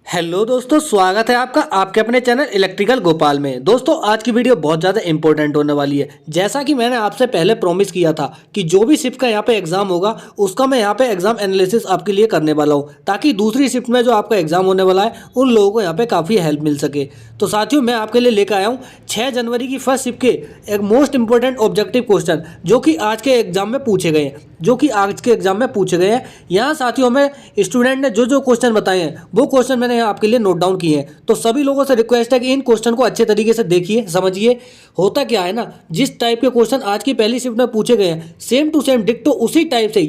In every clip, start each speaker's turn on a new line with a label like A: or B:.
A: Hello दोस्तों, स्वागत है आपका आपके अपने चैनल इलेक्ट्रिकल गोपाल में। दोस्तों, आज की वीडियो बहुत ज़्यादा इंपॉर्टेंट होने वाली है। जैसा कि मैंने आपसे पहले प्रॉमिस किया था कि जो भी शिफ्ट का यहाँ पे एग्जाम होगा उसका मैं यहाँ पे एग्जाम एनालिसिस आपके लिए करने वाला हूँ, ताकि दूसरी शिफ्ट में जो आपका एग्जाम होने वाला है उन लोगों को यहाँ पे काफ़ी हेल्प मिल सके। तो साथियों, मैं आपके लिए लेकर आया हूँ 6 जनवरी की फर्स्ट शिफ्ट के एक मोस्ट इंपॉर्टेंट ऑब्जेक्टिव क्वेश्चन जो कि आज के एग्जाम में पूछे गए हैं। यहाँ साथियों में स्टूडेंट ने जो जो क्वेश्चन बताए हैं वो क्वेश्चन मैंने यहाँ आपके लिए नोट डाउन किए हैं। तो सभी लोगों से रिक्वेस्ट है कि इन क्वेश्चन को अच्छे तरीके से देखिए, समझिए। होता क्या है ना, जिस टाइप के क्वेश्चन आज की पहली शिफ्ट में पूछे गए हैं सेम टू सेम डिक्टो उसी टाइप से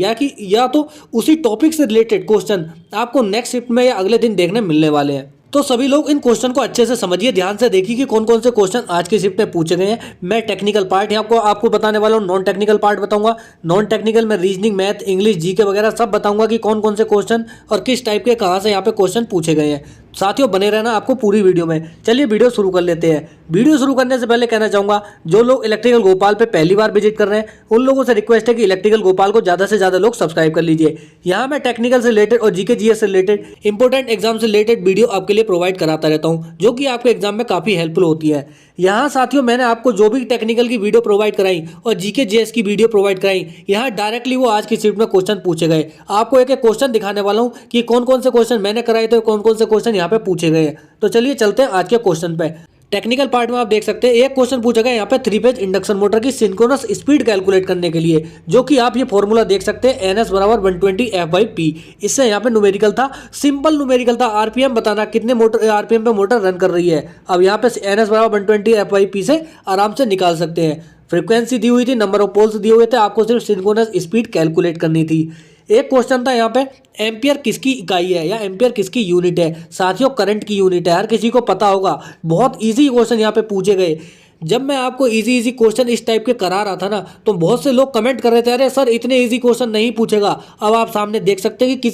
A: या तो उसी टॉपिक से रिलेटेड क्वेश्चन आपको नेक्स्ट शिफ्ट में या अगले दिन देखने मिलने वाले हैं। तो सभी लोग इन क्वेश्चन को अच्छे से समझिए, ध्यान से देखिए कि कौन कौन से क्वेश्चन आज की शिफ्ट में पूछे गए हैं। मैं टेक्निकल पार्ट यहाँ आपको बताने वाला हूँ, नॉन टेक्निकल पार्ट बताऊंगा। नॉन टेक्निकल में रीजनिंग, मैथ, इंग्लिश, जीके वगैरह सब बताऊंगा कि कौन कौन से क्वेश्चन और किस टाइप के कहाँ से यहाँ पे क्वेश्चन पूछे गए हैं। साथियों, बने रहना आपको पूरी वीडियो में। चलिए वीडियो शुरू कर लेते हैं। वीडियो शुरू करने से पहले कहना चाहूँगा, जो लोग इलेक्ट्रिकल गोपाल पे पहली बार विजिट कर रहे हैं उन लोगों से रिक्वेस्ट है कि इलेक्ट्रिकल गोपाल को ज़्यादा से ज़्यादा लोग सब्सक्राइब कर लीजिए। यहाँ मैं टेक्निकल से रिलेटेड और जीके जीएस से रिलेटेड इंपॉर्टेंट एग्जाम से रिलेटेड वीडियो आपके लिए प्रोवाइड कराता रहता हूँ, जो कि आपके एग्जाम में काफ़ी हेल्पफुल होती है। यहाँ साथियों, मैंने आपको जो भी टेक्निकल की वीडियो प्रोवाइड कराई और जीके जीएस की वीडियो प्रोवाइड कराई, यहाँ डायरेक्टली वो आज की शिफ्ट में क्वेश्चन पूछे गए। आपको एक एक क्वेश्चन दिखाने वाला हूँ कि कौन कौन से क्वेश्चन मैंने कराए थे, कौन कौन से क्वेश्चन यहाँ पे पूछे गए हैं। तो चलिए चलते हैं आज के क्वेश्चन पे। टेक्निकल पार्ट में आप देख सकते हैं एक क्वेश्चन पूछा गया यहाँ पे 3 फेज इंडक्शन मोटर की सिंक्रोनस स्पीड कैलकुलेट करने के लिए, जो कि आप ये फॉर्मूला देख सकते हैं NS बराबर 120 F/P। इससे यहाँ पे न्यूमेरिकल था, सिंपल न्यूमेरिकल था, आरपीएम बताना कितने मोटर आरपीएम पे मोटर रन कर रही है। अब यहाँ पे NS बराबर 120 F/P से आराम से निकाल सकते हैं। फ्रीक्वेंसी दी हुई थी, नंबर ऑफ पोल्स दिए हुए थे, आपको सिर्फ सिंक्रोनस स्पीड कैलकुलेट करनी थी। एक क्वेश्चन था यहाँ पे, एम्पियर किसकी इकाई है या एम्पियर किसकी यूनिट है। साथियों, करंट की यूनिट है, हर किसी को पता होगा। बहुत इजी क्वेश्चन यहाँ पे पूछे गए। जब मैं आपको इजी क्वेश्चन इस टाइप के करा रहा था ना, तो बहुत से लोग कमेंट कर रहे थे, अरे सर इतने इजी क्वेश्चन नहीं पूछेगा। अब आप सामने देख सकते हैं कि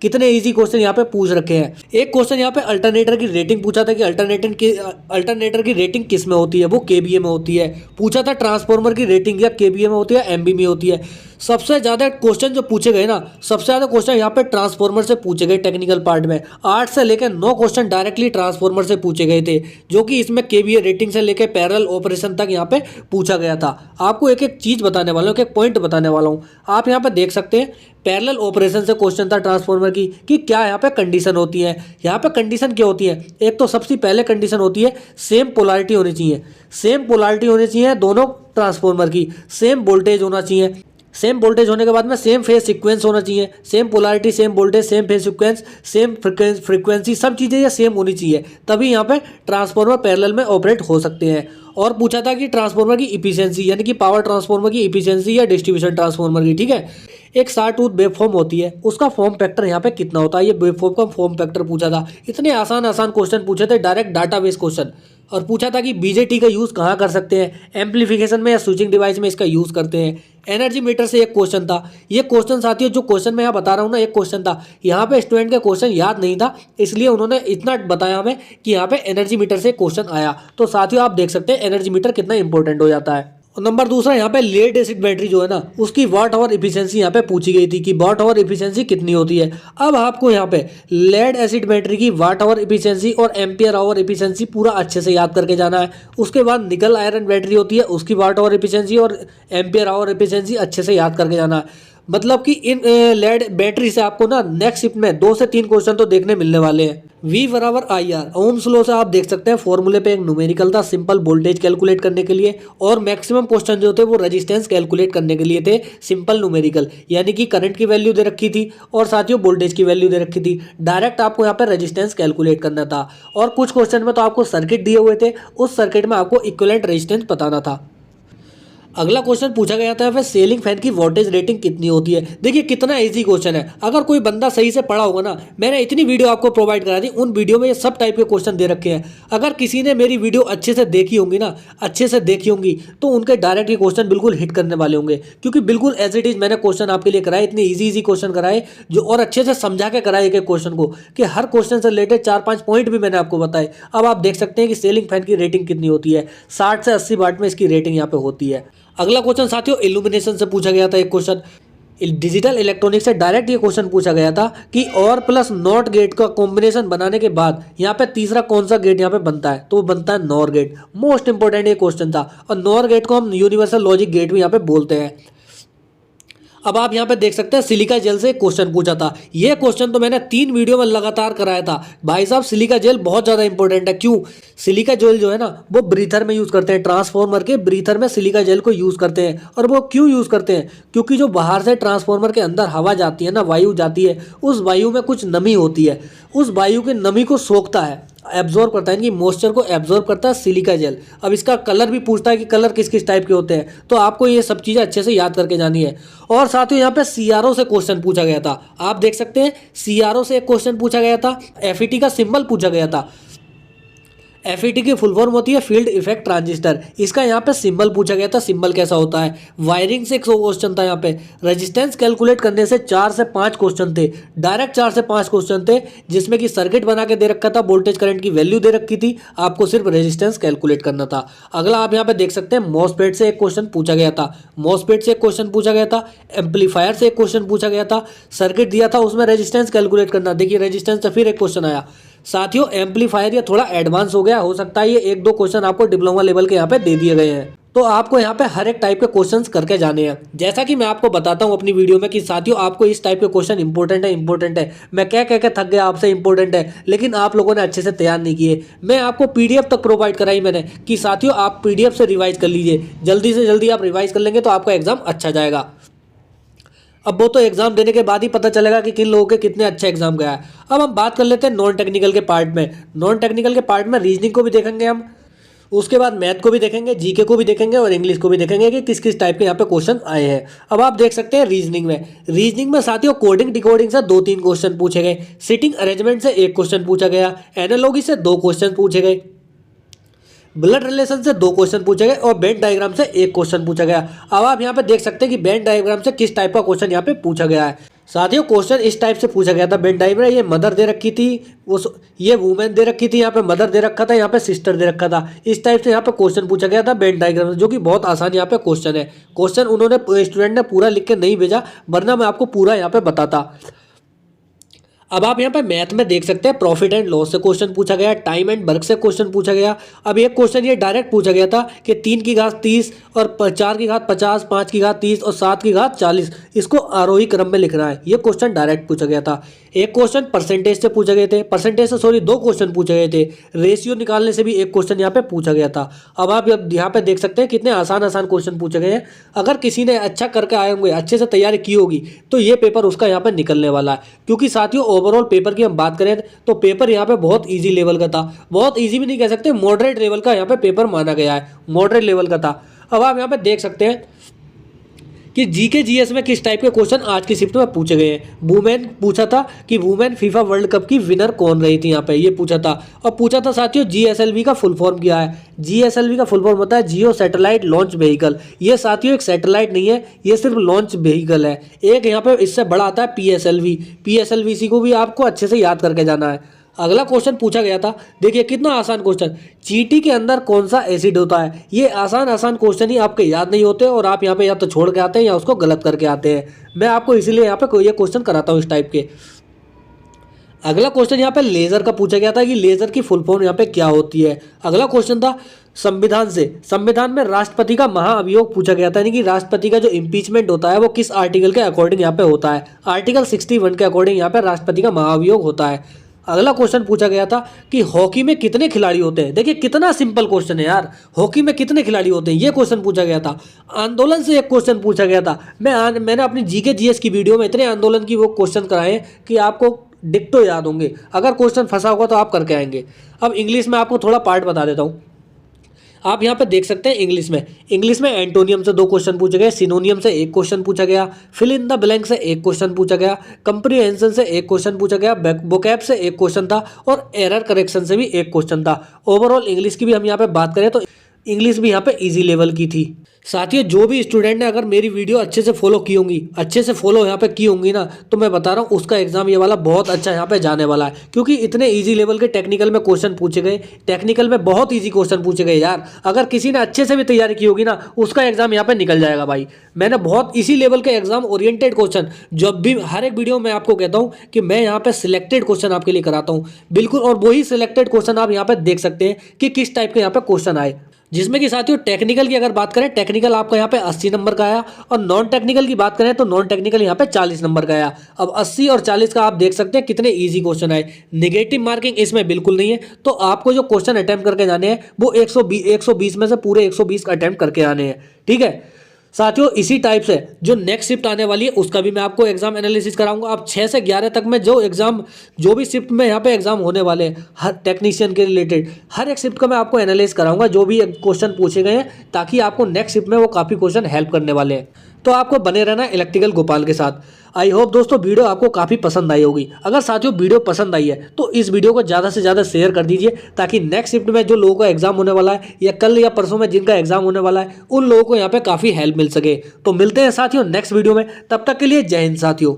A: कितने इजी क्वेश्चन यहाँ पे पूछ रखे हैं। एक क्वेश्चन यहाँ पे अल्टरनेटर की रेटिंग पूछा था कि अल्टरनेटर की रेटिंग किस में होती है, वो केवीए में होती है। पूछा था ट्रांसफार्मर की रेटिंग या केवीए में होती है, एमबी में होती है। सबसे ज़्यादा क्वेश्चन जो पूछे गए ना, सबसे ज़्यादा क्वेश्चन यहाँ पे ट्रांसफार्मर से पूछे गए। टेक्निकल पार्ट में 8 से लेकर 9 क्वेश्चन डायरेक्टली ट्रांसफार्मर से पूछे गए थे, जो कि इसमें केवीए रेटिंग से लेकर पैरेलल ऑपरेशन तक यहाँ पे पूछा गया था। आपको एक एक चीज़ बताने वाला हूँ, एक पॉइंट बताने वाला हूँ। आप यहाँ पे देख सकते हैं पैरेलल ऑपरेशन से क्वेश्चन था ट्रांसफार्मर की कि क्या यहाँ पे कंडीशन होती है। यहाँ पे कंडीशन क्या होती है, एक तो सबसे पहले कंडीशन होती है सेम पोलैरिटी होनी चाहिए। सेम पोलैरिटी होनी चाहिए दोनों ट्रांसफार्मर की, सेम वोल्टेज होना चाहिए। सेम वोल्टेज होने के बाद में सेम फेज सीक्वेंस होना चाहिए। Same polarity, same voltage, same phase sequence, same frequency, सब चीज़ें ये सेम होनी चाहिए, तभी यहाँ पे ट्रांसफार्मर पैरेलल में ऑपरेट हो सकते हैं। और पूछा था कि ट्रांसफार्मर की इफिशियंसी, यानी कि पावर ट्रांसफार्मर की इफिशियंसी या डिस्ट्रीब्यूशन ट्रांसफार्मर की, ठीक है। एक साटूथ वेवफॉर्म होती है, उसका फॉर्म फैक्टर यहाँ पे कितना होता है, ये वेवफॉर्म का फॉर्म फैक्टर पूछा था। इतने आसान क्वेश्चन पूछे थे, डायरेक्ट डाटाबेस क्वेश्चन। और पूछा था कि बीजेटी का यूज़ कहाँ कर सकते हैं, एम्पलीफिकेशन में या स्विचिंग डिवाइस में इसका यूज़ करते हैं। एनर्जी मीटर से एक क्वेश्चन था। ये क्वेश्चन साथियों, जो क्वेश्चन मैं यहाँ बता रहा हूँ ना, एक क्वेश्चन था। यहाँ पे स्टूडेंट का क्वेश्चन याद नहीं था, इसलिए उन्होंने इतना बताया हमें कि यहाँ पे एनर्जी मीटर से क्वेश्चन आया। तो साथियों, आप देख सकते हैं एनर्जी मीटर कितना इंपॉर्टेंट हो जाता है। और नंबर दूसरा, यहाँ पे लेड एसिड बैटरी जो है ना, उसकी वाट आवर इफिशियंसी यहाँ पे पूछी गई थी कि वाट आवर इफिशियंसी कितनी होती है। अब आपको यहाँ पे लेड एसिड बैटरी की वाट आवर इफिशियंसी और एम्पियर आवर इफिशियंसी पूरा अच्छे से याद करके जाना है। उसके बाद निकल आयरन बैटरी होती है, उसकी वाट आवर इफिशियंसी और एम्पियर आवर इफिशियंसी अच्छे से याद करके जाना है। मतलब कि इन लेड बैटरी से आपको ना नेक्स्ट शिफ्ट में 2 से 3 क्वेश्चन तो देखने मिलने वाले हैं। V बराबर IR, ओम्स लॉ से आप देख सकते हैं फॉर्मूले पे एक न्यूमेरिकल था सिंपल वोल्टेज कैलकुलेट करने के लिए, और मैक्सिमम क्वेश्चन जो थे वो रेजिस्टेंस कैलकुलेट करने के लिए थे, सिंपल न्यूमेरिकल, यानी कि करंट की वैल्यू दे रखी थी और साथियों वोल्टेज की वैल्यू दे रखी थी। डायरेक्ट आपको यहाँ पे रेजिस्टेंस कैलकुलेट करना था। और कुछ क्वेश्चन में तो आपको सर्किट दिए हुए थे, उस सर्किट में आपको इक्विवेलेंट रेजिस्टेंस बताना था। अगला क्वेश्चन पूछा गया था फिर सेलिंग फैन की वोल्टेज रेटिंग कितनी होती है। देखिए कितना इजी क्वेश्चन है, अगर कोई बंदा सही से पढ़ा होगा ना, मैंने इतनी वीडियो आपको प्रोवाइड करा दी, उन वीडियो में ये सब टाइप के क्वेश्चन दे रखे हैं। अगर किसी ने मेरी वीडियो अच्छे से देखी होंगी ना, अच्छे से देखी होंगी, तो उनके डायरेक्ट ये क्वेश्चन बिल्कुल हिट करने वाले होंगे, क्योंकि बिल्कुल एज इट इज मैंने क्वेश्चन आपके लिए कराए, इतने ईजी क्वेश्चन कराए जो, और अच्छे से समझा के कराए एक क्वेश्चन को, कि हर क्वेश्चन से रिलेटेड 4-5 पॉइंट भी मैंने आपको बताए। अब आप देख सकते हैं कि सेलिंग फैन की रेटिंग कितनी होती है, 60 से 80 वाट में इसकी रेटिंग यहाँ पे होती है। अगला क्वेश्चन साथियों इल्यूमिनेशन से पूछा गया था एक क्वेश्चन। डिजिटल इलेक्ट्रॉनिक्स से डायरेक्ट ये क्वेश्चन पूछा गया था कि और प्लस नॉट गेट का कॉम्बिनेशन बनाने के बाद यहाँ पे तीसरा कौन सा गेट यहाँ पे बनता है, तो वो बनता है नॉर गेट। मोस्ट इंपॉर्टेंट ये क्वेश्चन था और नॉर गेट को हम यूनिवर्सल लॉजिक गेट भी यहाँ पे बोलते हैं। अब आप यहाँ पे देख सकते हैं सिलिका जेल से क्वेश्चन पूछा था। ये क्वेश्चन तो मैंने 3 वीडियो में लगातार कराया था। भाई साहब सिलिका जेल बहुत ज़्यादा इंपॉर्टेंट है। क्यों? सिलिका जेल जो है ना वो ब्रीथर में यूज़ करते हैं, ट्रांसफॉर्मर के ब्रीथर में सिलिका जेल को यूज़ करते हैं। और वो क्यों यूज़ करते हैं? क्योंकि जो बाहर से ट्रांसफॉर्मर के अंदर हवा जाती है ना, वायु जाती है, उस वायु में कुछ नमी होती है, उस वायु की नमी को सोखता है, एब्जॉर्ब करता है, इनकी मॉइस्चर को एब्जॉर्ब करता है सिलिका जेल। अब इसका कलर भी पूछता है कि कलर किस किस टाइप के होते हैं, तो आपको ये सब चीज़ें अच्छे से याद करके जानी है। और साथ ही यहाँ पे सीआरओ से क्वेश्चन पूछा गया था। आप देख सकते हैं सीआरओ से एक क्वेश्चन पूछा गया था। एफईटी का सिंबल पूछा गया था। एफईटी की फुल फॉर्म होती है फील्ड इफेक्ट ट्रांजिस्टर। इसका यहाँ पे सिंबल पूछा गया था, सिंबल कैसा होता है। वायरिंग से एक क्वेश्चन था। यहाँ पे रेजिस्टेंस कैलकुलेट करने से 4 से 5 क्वेश्चन थे, डायरेक्ट 4 से 5 क्वेश्चन थे, जिसमें कि सर्किट बना के दे रखा था, वोल्टेज करंट की वैल्यू दे रखी थी, आपको सिर्फ रेजिस्टेंस कैलकुलेट करना था। अगला आप यहाँ पे देख सकते हैं मॉसफेट से एक क्वेश्चन पूछा गया था। मॉसफेट से एक क्वेश्चन पूछा गया था। एम्पलीफायर से एक क्वेश्चन पूछा गया था। सर्किट दिया था, उसमें रेजिस्टेंस कैलकुलेट करना। देखिए रेजिस्टेंस से फिर एक क्वेश्चन आया। साथियों एम्पलीफायर ये थोड़ा एडवांस हो गया, हो सकता है ये 1-2 क्वेश्चन आपको डिप्लोमा लेवल के यहाँ पे दे दिए गए हैं, तो आपको यहाँ पे हर एक टाइप के क्वेश्चंस करके जाने हैं। जैसा कि मैं आपको बताता हूँ अपनी वीडियो में कि साथियों आपको इस टाइप के क्वेश्चन इंपॉर्टेंट है। मैं कह कह के थक गया आपसे इंपॉर्टेंट है, लेकिन आप लोगों ने अच्छे से तैयार नहीं किए। मैं आपको पीडीएफ तक प्रोवाइड कराई मैंने कि साथियों आप पीडीएफ से रिवाइज कर लीजिए। जल्दी से जल्दी आप रिवाइज कर लेंगे तो आपका एग्जाम अच्छा जाएगा। अब वो तो एग्जाम देने के बाद ही पता चलेगा कि किन लोगों के कितने अच्छे एग्जाम गया है। अब हम बात कर लेते हैं नॉन टेक्निकल के पार्ट में। नॉन टेक्निकल के पार्ट में रीजनिंग को भी देखेंगे हम, उसके बाद मैथ को भी देखेंगे, जीके को भी देखेंगे और इंग्लिश को भी देखेंगे कि किस किस टाइप के यहाँ पे क्वेश्चन आए हैं। अब आप देख सकते हैं रीजनिंग में साथियों कोडिंग डिकोडिंग से 2-3 क्वेश्चन पूछे गए, सिटिंग अरेंजमेंट से 1 क्वेश्चन पूछा गया, एनालॉजी से 2 क्वेश्चन पूछे गए, ब्लड रिलेशन से 2 क्वेश्चन पूछे गए और वेन डायग्राम से 1 क्वेश्चन पूछा गया। अब आप यहाँ पे देख सकते हैं कि वेन डायग्राम से किस टाइप का क्वेश्चन यहाँ पे पूछा गया है। साथियों क्वेश्चन इस टाइप से पूछा गया था। वेन डायग्राम ये मदर दे रखी थी, ये वुमेन दे रखी थी, यहाँ पे मदर दे रखा था, यहाँ पे सिस्टर दे रखा था। इस टाइप से यहाँ पे क्वेश्चन पूछा गया था वेन डायग्राम से, जो कि बहुत आसान यहाँ पे क्वेश्चन है। क्वेश्चन उन्होंने स्टूडेंट ने पूरा लिख के नहीं भेजा, वरना मैं आपको पूरा यहाँ पे बताता। अब आप यहाँ पे मैथ में देख सकते हैं प्रॉफिट एंड लॉस से क्वेश्चन पूछा गया, टाइम एंड वर्क से क्वेश्चन पूछा गया। अब एक क्वेश्चन ये डायरेक्ट पूछा गया था कि 3 की घात 30 और 4 की घात 50, 5 की घात 30 और 7 की घात 40, इसको आरोही क्रम में लिखना है। ये क्वेश्चन डायरेक्ट पूछा गया था। एक क्वेश्चन परसेंटेज से पूछे गए थे, परसेंटेज से सॉरी 2 क्वेश्चन पूछे गए थे। रेशियो निकालने से भी एक क्वेश्चन यहाँ पे पूछा गया था। अब आप यहाँ पे देख सकते हैं कितने आसान क्वेश्चन पूछे गए हैं। अगर किसी ने अच्छा करके आए होंगे, अच्छे से तैयारी की होगी, तो ये पेपर उसका यहाँ पे निकलने वाला है। क्योंकि साथियों ओवरऑल पेपर की हम बात करें तो पेपर यहाँ पे बहुत इजी लेवल का था। बहुत इजी भी नहीं कह सकते, मॉडरेट लेवल का यहाँ पे पेपर माना गया है, मॉडरेट लेवल का था। अब आप यहाँ पे देख सकते हैं कि जीके जीएस में किस टाइप के क्वेश्चन आज की शिफ्ट में पूछे गए हैं। वुमेन पूछा था कि वुमेन फीफा वर्ल्ड कप की विनर कौन रही थी, यहाँ पे ये पूछा था। और पूछा था साथियों जीएसएलवी का फुल फॉर्म क्या है। जीएसएलवी का फुल फॉर्म होता है जियो सैटेलाइट लॉन्च व्हीकल। ये साथियों एक सैटेलाइट नहीं है, ये सिर्फ लॉन्च व्हीकल है। एक यहाँ पे इससे बड़ा आता है पीएसएलवी। पीएसएलवीसी को भी आपको अच्छे से याद करके जाना है। अगला क्वेश्चन पूछा गया था, देखिए कितना आसान क्वेश्चन, चींटी के अंदर कौन सा एसिड होता है। ये आसान क्वेश्चन ही आपके याद नहीं होते और आप यहाँ पे या तो छोड़ के आते हैं या उसको गलत करके आते हैं। मैं आपको इसीलिए यहाँ पे ये क्वेश्चन कराता हूँ इस टाइप के। अगला क्वेश्चन यहाँ पे लेजर का पूछा गया था कि लेजर की फुल फॉर्म यहाँ पे क्या होती है। अगला क्वेश्चन था संविधान से। संविधान में राष्ट्रपति का महाअभियोग पूछा गया था, यानी कि राष्ट्रपति का जो इम्पीचमेंट होता है वो किस आर्टिकल के अकॉर्डिंग यहाँ पे होता है। आर्टिकल 61 के अकॉर्डिंग यहाँ पे राष्ट्रपति का महाअभियोग होता है। अगला क्वेश्चन पूछा गया था कि हॉकी में कितने खिलाड़ी होते हैं। देखिए कितना सिंपल क्वेश्चन है यार, हॉकी में कितने खिलाड़ी होते हैं, ये क्वेश्चन पूछा गया था। आंदोलन से एक क्वेश्चन पूछा गया था। मैंने अपनी जीके जीएस की वीडियो में इतने आंदोलन की वो क्वेश्चन कराए कि आपको डिक्टो याद होंगे। अगर क्वेश्चन फंसा होगा तो आप करके आएंगे। अब इंग्लिश में आपको थोड़ा पार्ट बता देता हूँ। आप यहाँ पे देख सकते हैं इंग्लिश में एंटोनियम से 2 क्वेश्चन पूछे गए, सिनोनियम से 1 क्वेश्चन पूछा गया, फिल इन द ब्लैंक से 1 क्वेश्चन पूछा गया, कंप्रीहेंशन से 1 क्वेश्चन पूछा गया, वोकैब से 1 क्वेश्चन था और एरर करेक्शन से भी 1 क्वेश्चन था। ओवरऑल इंग्लिश की भी हम यहाँ पे बात करें तो इंग्लिश भी यहाँ पे इजी लेवल की थी। साथियों जो भी स्टूडेंट ने अगर मेरी वीडियो अच्छे से फॉलो की होंगी, अच्छे से फॉलो यहाँ पे की होंगी ना, तो मैं बता रहा हूँ उसका एग्जाम ये वाला बहुत अच्छा यहाँ पे जाने वाला है, क्योंकि इतने इजी लेवल के टेक्निकल में क्वेश्चन पूछे गए, टेक्निकल में बहुत इजी क्वेश्चन पूछे गए यार। अगर किसी ने अच्छे से भी तैयारी की होगी ना, उसका एग्जाम यहाँ पे निकल जाएगा भाई। मैंने बहुत इसी लेवल के एग्जाम ओरिएंटेड क्वेश्चन, जब भी हर एक वीडियो में आपको कहता हूँ कि मैं यहाँ पे सिलेक्टेड क्वेश्चन आपके लिए कराता हूँ बिल्कुल, और वही सिलेक्टेड क्वेश्चन आप यहाँ पे देख सकते हैं कि किस टाइप के यहाँ पे क्वेश्चन आए। जिसमें कि साथियों टेक्निकल की अगर बात करें, टेक्निकल आपका यहाँ पे 80 नंबर का आया, और नॉन टेक्निकल की बात करें तो नॉन टेक्निकल यहाँ पे 40 नंबर का आया। अब 80 और 40 का आप देख सकते हैं कितने इजी क्वेश्चन आए। नेगेटिव मार्किंग इसमें बिल्कुल नहीं है, तो आपको जो क्वेश्चन अटेम्प्ट करके जाने हैं वो 120 में से पूरे 120 अटेम्प्ट करके आने हैं, ठीक है। साथियों इसी टाइप से जो नेक्स्ट शिफ्ट आने वाली है उसका भी मैं आपको एग्जाम एनालिसिस कराऊंगा। अब 6 से 11 तक में जो भी शिफ्ट में यहाँ पे एग्जाम होने वाले हैं हर टेक्नीशियन के रिलेटेड, हर एक शिफ्ट का मैं आपको एनालाइज कराऊंगा जो भी क्वेश्चन पूछे गए हैं, ताकि आपको नेक्स्ट शिफ्ट में वो काफ़ी क्वेश्चन हेल्प करने वाले हैं। तो आपको बने रहना इलेक्ट्रिकल गोपाल के साथ। आई होप दोस्तों वीडियो आपको काफ़ी पसंद आई होगी। अगर साथियों वीडियो पसंद आई है तो इस वीडियो को ज़्यादा से ज़्यादा शेयर कर दीजिए, ताकि नेक्स्ट शिफ्ट में जो लोगों का एग्जाम होने वाला है या कल या परसों में जिनका एग्जाम होने वाला है उन लोगों को यहाँ पे काफ़ी हेल्प मिल सके। तो मिलते हैं साथियों नेक्स्ट वीडियो में, तब तक के लिए जय हिंद साथियों।